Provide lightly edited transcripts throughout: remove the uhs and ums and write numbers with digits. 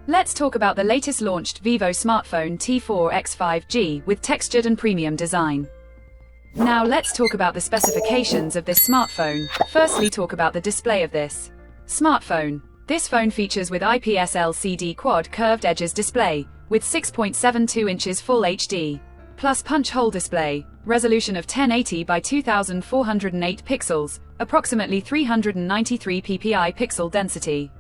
Let's talk about the latest launched Vivo smartphone T4x 5G with textured and premium design. Now let's talk about the specifications of this smartphone. Firstly, talk about the display of this smartphone. This phone features with IPS LCD quad curved edges display, with 6.72 inches Full HD, plus punch hole display, resolution of 1080 by 2408 pixels, approximately 393 ppi pixel density.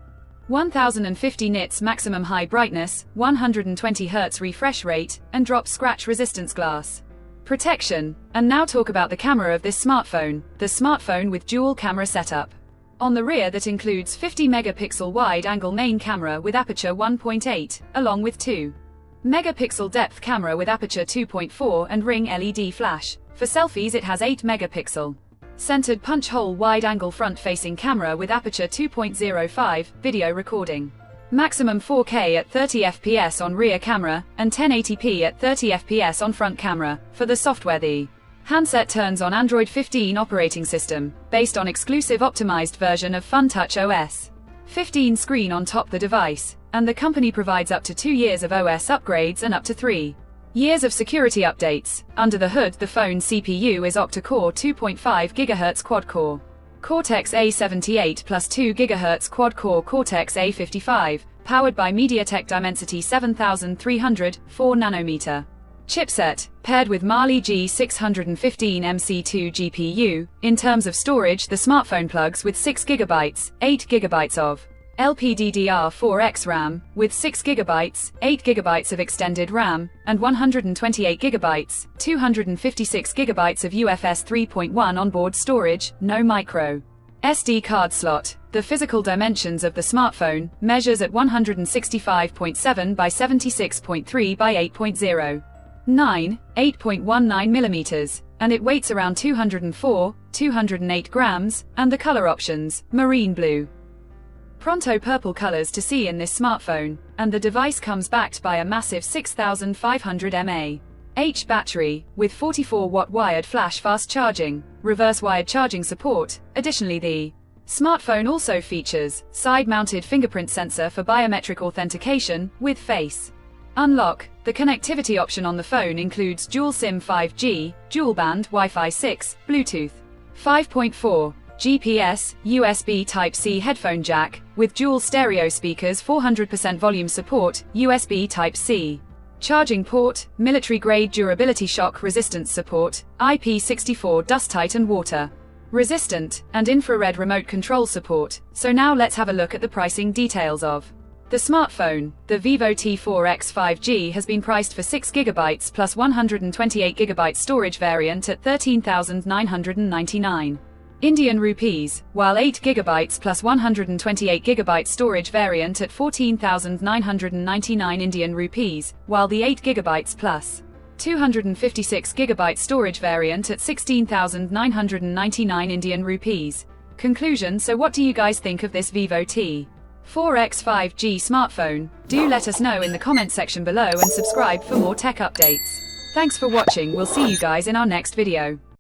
1050 nits maximum high brightness, 120 Hz refresh rate, and drop scratch resistance glass protection. And now talk about the camera of this smartphone. The smartphone with dual camera setup. On the rear that includes 50 megapixel wide-angle main camera with aperture 1.8, along with 2 megapixel depth camera with aperture 2.4 and ring LED flash. For selfies it has 8 megapixel. Centered punch hole wide-angle front-facing camera with aperture 2.05, video recording. Maximum 4K at 30 fps on rear camera, and 1080p at 30 fps on front camera. For the software, the handset turns on Android 15 operating system, based on exclusive optimized version of FunTouch OS 15 screen on top the device, and the company provides up to 2 years of OS upgrades and up to 3 years of security updates. Under the hood, the phone CPU is octa-core 2.5 GHz quad-core Cortex-A78 plus 2 GHz quad-core Cortex-A55, powered by MediaTek Dimensity 7300, 4 nanometer chipset, paired with Mali G615 MC2 GPU. In terms of storage, the smartphone plugs with 6 GB, 8 GB of LPDDR4X RAM, with 6 GB, 8 GB of extended RAM, and 128 GB, 256 GB of UFS 3.1 onboard storage, no micro SD card slot. The physical dimensions of the smartphone measures at 165.7 by 76.3 by 8.09, 8.19 millimeters, and it weighs around 208 grams, and the color options, marine blue, Pronto purple colors to see in this smartphone, and the device comes backed by a massive 6500 mAh battery, with 44-watt wired flash fast charging, reverse wired charging support. Additionally, the smartphone also features side-mounted fingerprint sensor for biometric authentication, with face unlock. The connectivity option on the phone includes dual SIM 5G, dual band Wi-Fi 6, Bluetooth 5.4, GPS, USB Type-C headphone jack, with dual stereo speakers, 400% volume support, USB Type-C charging port, military-grade durability shock resistance support, IP64 dust-tight and water-resistant, and infrared remote control support. So now let's have a look at the pricing details of the smartphone. The Vivo T4x 5G has been priced for 6 GB plus 128 GB storage variant at 13,999 Indian rupees, while 8 GB plus 128 GB storage variant at 14,999 Indian rupees, while the 8 GB plus 256 GB storage variant at 16,999 Indian rupees. Conclusion: so what do you guys think of this Vivo T4x 5G smartphone? Do let us know in the comment section below and subscribe for more tech updates. Thanks for watching. We'll see you guys in our next video.